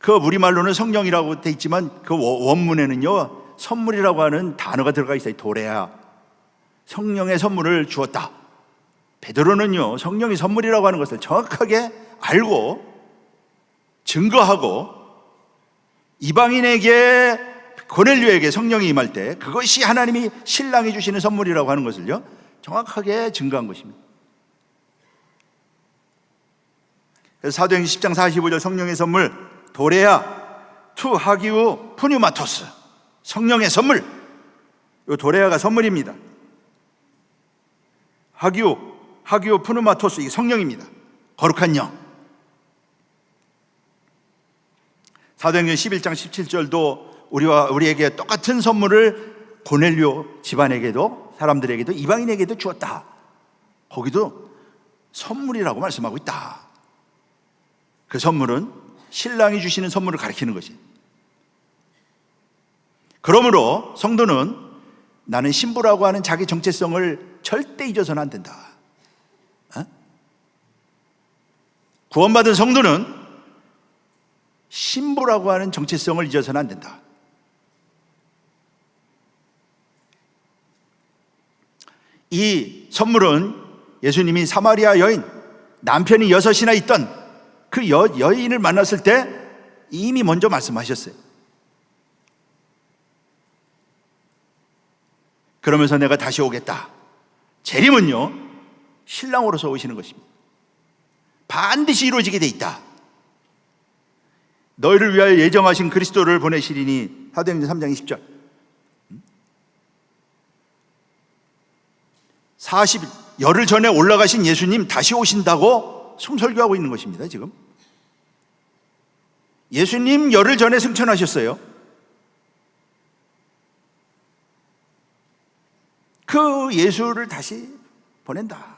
그 우리말로는 성령이라고 돼 있지만 그 원문에는요 선물이라고 하는 단어가 들어가 있어요. 도레아, 성령의 선물을 주었다. 베드로는요 성령이 선물이라고 하는 것을 정확하게 알고 증거하고 이방인에게, 고넬료에게 성령이 임할 때 그것이 하나님이 신랑이 주시는 선물이라고 하는 것을요 정확하게 증거한 것입니다. 그래서 사도행전 10장 45절 성령의 선물 도레아 투 하기우 푸뉴마토스, 성령의 선물. 이 도레아가 선물입니다. 하기우 푸뉴마토스, 이 성령입니다. 거룩한 영. 사도행전 11장 17절도 우리에게 똑같은 선물을 고넬료 집안에게도, 사람들에게도, 이방인에게도 주었다. 거기도 선물이라고 말씀하고 있다. 그 선물은 신랑이 주시는 선물을 가리키는 것이. 그러므로 성도는 나는 신부라고 하는 자기 정체성을 절대 잊어서는 안 된다. 구원받은 성도는 신부라고 하는 정체성을 잊어서는 안 된다. 이 선물은 예수님이 사마리아 여인, 남편이 6이나 있던 그 여인을 만났을 때 이미 먼저 말씀하셨어요. 그러면서 내가 다시 오겠다. 재림은요 신랑으로서 오시는 것입니다. 반드시 이루어지게 돼 있다. 너희를 위하여 예정하신 그리스도를 보내시리니, 사도행전 3장 20절. 40열흘 전에 올라가신 예수님 다시 오신다고 설교하고 있는 것입니다. 지금 예수님 열흘 전에 승천하셨어요. 그 예수를 다시 보낸다.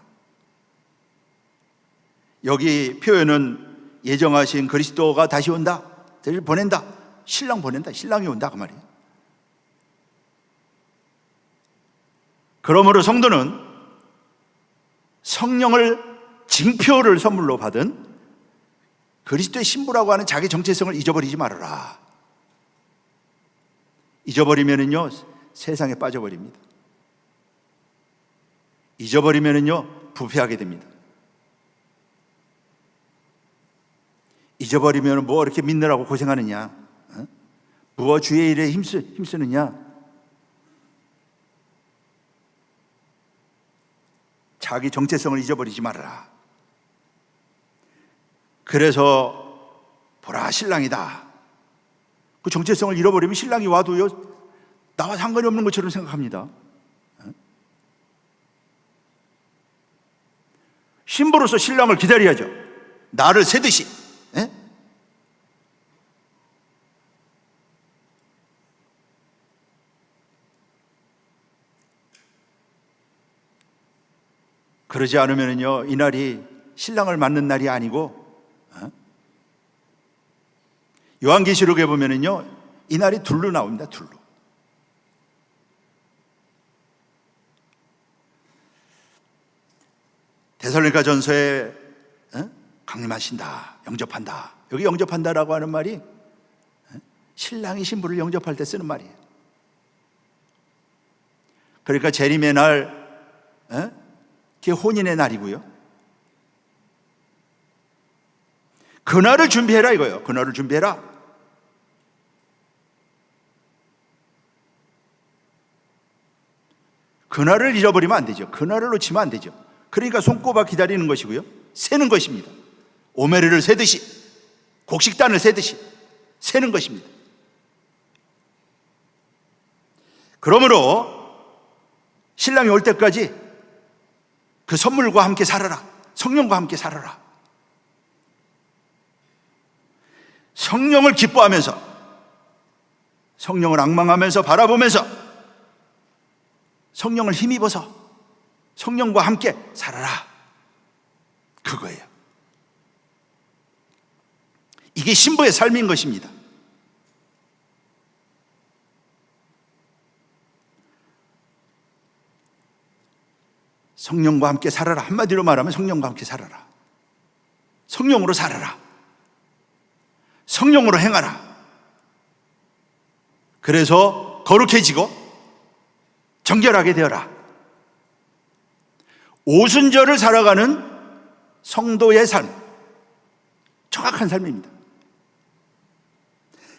여기 표현은 예정하신 그리스도가 다시 온다, 다시 보낸다, 신랑 보낸다, 신랑이 온다 그 말이에요. 그러므로 성도는 성령을, 징표를 선물로 받은 그리스도의 신부라고 하는 자기 정체성을 잊어버리지 말아라. 잊어버리면은요 세상에 빠져버립니다. 잊어버리면은요 부패하게 됩니다. 잊어버리면 뭐 이렇게 믿느라고 고생하느냐, 무엇 주의 일에 힘쓰느냐. 자기 정체성을 잊어버리지 말아라. 그래서 보라 신랑이다. 그 정체성을 잃어버리면 신랑이 와도요 나와 상관이 없는 것처럼 생각합니다. 신부로서 신랑을 기다려야죠. 나를 세듯이. 그러지 않으면요 이날이 신랑을 맞는 날이 아니고, 요한계시록에 보면은요 이날이 둘로 나옵니다. 둘로. 데살로니가전서에 강림하신다, 영접한다. 여기 영접한다라고 하는 말이 신랑이 신부를 영접할 때 쓰는 말이에요. 그러니까 재림의 날, 그게 혼인의 날이고요. 그날을 준비해라 이거예요. 그날을 준비해라. 그날을 잃어버리면 안 되죠. 그날을 놓치면 안 되죠. 그러니까 손꼽아 기다리는 것이고요, 세는 것입니다. 오메르를 세듯이, 곡식단을 세듯이 세는 것입니다. 그러므로 신랑이 올 때까지 그 선물과 함께 살아라. 성령과 함께 살아라. 성령을 기뻐하면서, 성령을 앙망하면서 바라보면서, 성령을 힘입어서 성령과 함께 살아라. 그거예요. 이게 신부의 삶인 것입니다. 성령과 함께 살아라. 한마디로 말하면 성령과 함께 살아라. 성령으로 살아라. 성령으로 행하라. 그래서 거룩해지고 정결하게 되어라. 오순절을 살아가는 성도의 삶, 정확한 삶입니다.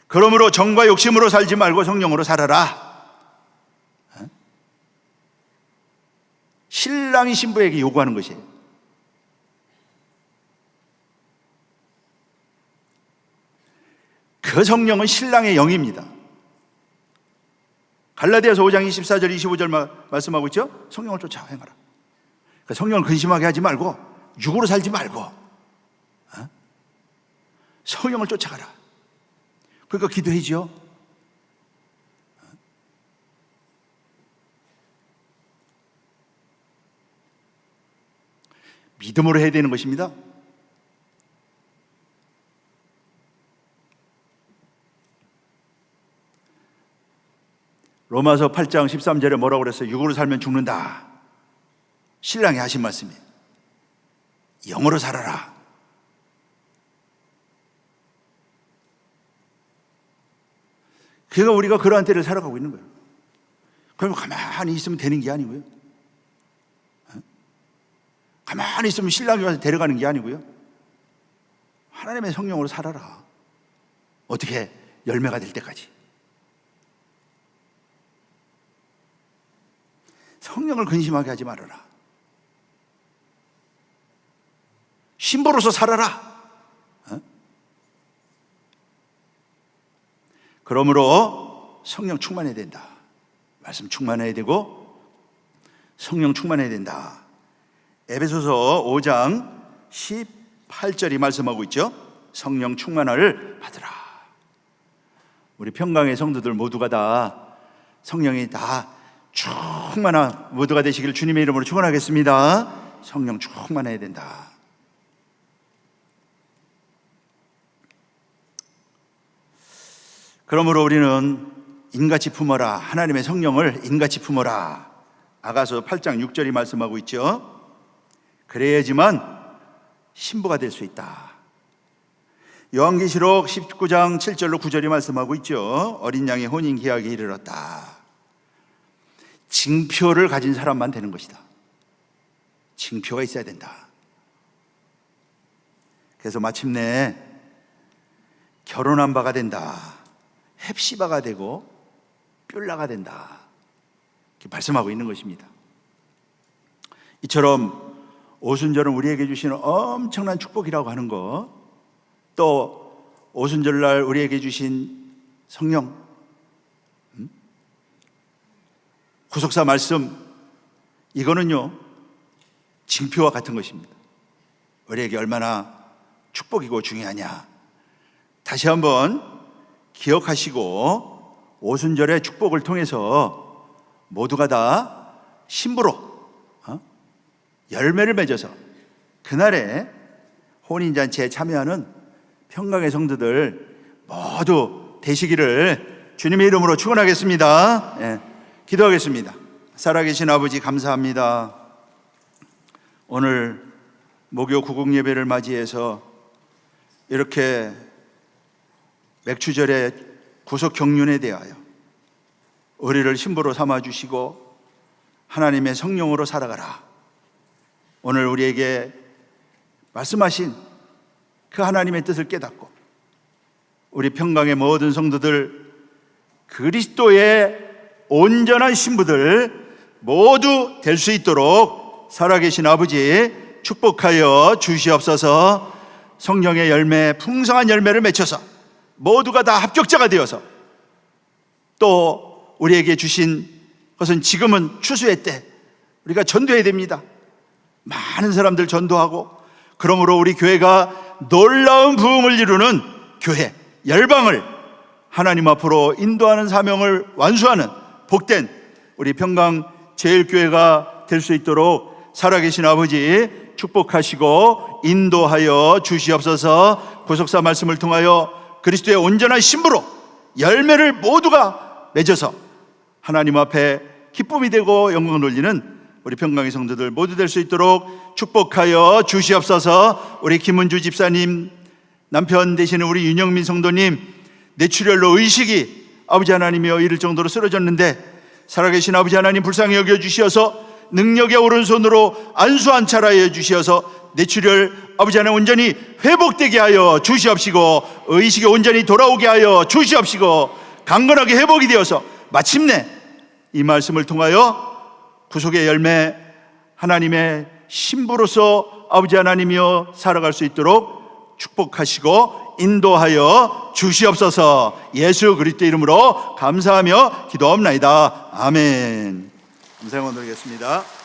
그러므로 정과 욕심으로 살지 말고 성령으로 살아라. 신랑이 신부에게 요구하는 것이에요. 그 성령은 신랑의 영입니다. 갈라디아서 5장 24절 25절 말씀하고 있죠. 성령을 쫓아 행하라. 그러니까 성령을 근심하게 하지 말고 육으로 살지 말고 성령을 쫓아가라. 그러니까 기도해지요. 믿음으로 해야 되는 것입니다. 로마서 8장 13절에 뭐라고 그랬어요? 육으로 살면 죽는다. 신랑이 하신 말씀이에요. 영으로 살아라. 그러니까 우리가 그러한 때를 살아가고 있는 거예요. 그럼 가만히 있으면 되는 게 아니고요. 가만히 있으면 신랑이 와서 데려가는 게 아니고요. 하나님의 성령으로 살아라. 어떻게? 열매가 될 때까지. 성령을 근심하게 하지 말아라. 신부로서 살아라. 그러므로 성령 충만해야 된다. 말씀 충만해야 되고 성령 충만해야 된다. 에베소서 5장 18절이 말씀하고 있죠. 성령 충만을 받으라. 우리 평강의 성도들 모두가 다 성령이 다 충만한 모두가 되시기를 주님의 이름으로 축원하겠습니다. 성령 충만해야 된다. 그러므로 우리는 인같이 품어라. 하나님의 성령을 인같이 품어라. 아가서 8장 6절이 말씀하고 있죠. 그래야지만 신부가 될 수 있다. 요한계시록 19장 7절로 9절이 말씀하고 있죠. 어린 양의 혼인 기약에 이르렀다. 징표를 가진 사람만 되는 것이다. 징표가 있어야 된다. 그래서 마침내 결혼한 바가 된다. 헵시바가 되고 뷸라가 된다. 이렇게 말씀하고 있는 것입니다. 이처럼 오순절은 우리에게 주시는 엄청난 축복이라고 하는 것, 또 오순절날 우리에게 주신 성령, 구속사 말씀, 이거는요 징표와 같은 것입니다. 우리에게 얼마나 축복이고 중요하냐 다시 한번 기억하시고 오순절의 축복을 통해서 모두가 다 신부로 열매를 맺어서 그날에 혼인잔치에 참여하는 평강의 성도들 모두 되시기를 주님의 이름으로 축원하겠습니다. 예, 기도하겠습니다. 살아계신 아버지 감사합니다. 오늘 목요 구국 예배를 맞이해서 이렇게 맥추절의 구속 경륜에 대하여 우리를 신부로 삼아주시고 하나님의 성령으로 살아가라. 오늘 우리에게 말씀하신 그 하나님의 뜻을 깨닫고 우리 평강의 모든 성도들 그리스도의 온전한 신부들 모두 될 수 있도록 살아계신 아버지 축복하여 주시옵소서. 성령의 열매, 풍성한 열매를 맺혀서 모두가 다 합격자가 되어서 또 우리에게 주신 것은 지금은 추수의 때 우리가 전도해야 됩니다. 많은 사람들 전도하고 그러므로 우리 교회가 놀라운 부흥을 이루는 교회, 열방을 하나님 앞으로 인도하는 사명을 완수하는 복된 우리 평강 제일교회가 될 수 있도록 살아계신 아버지 축복하시고 인도하여 주시옵소서. 구속사 말씀을 통하여 그리스도의 온전한 신부로 열매를 모두가 맺어서 하나님 앞에 기쁨이 되고 영광을 돌리는 우리 평강의 성도들 모두 될 수 있도록 축복하여 주시옵소서. 우리 김은주 집사님 남편 되시는 우리 윤영민 성도님 뇌출혈로 의식이 아버지 하나님이여 이를 정도로 쓰러졌는데 살아계신 아버지 하나님 불쌍히 여겨주시어서 능력의 오른손으로 안수안찰하여 주시어서 뇌출혈 아버지 하나님 온전히 회복되게 하여 주시옵시고 의식이 온전히 돌아오게 하여 주시옵시고 강건하게 회복이 되어서 마침내 이 말씀을 통하여 구속의 열매 하나님의 신부로서 아버지 하나님이여 살아갈 수 있도록 축복하시고 인도하여 주시옵소서. 예수 그리스도 이름으로 감사하며 기도합나이다. 아멘. 감사합니다.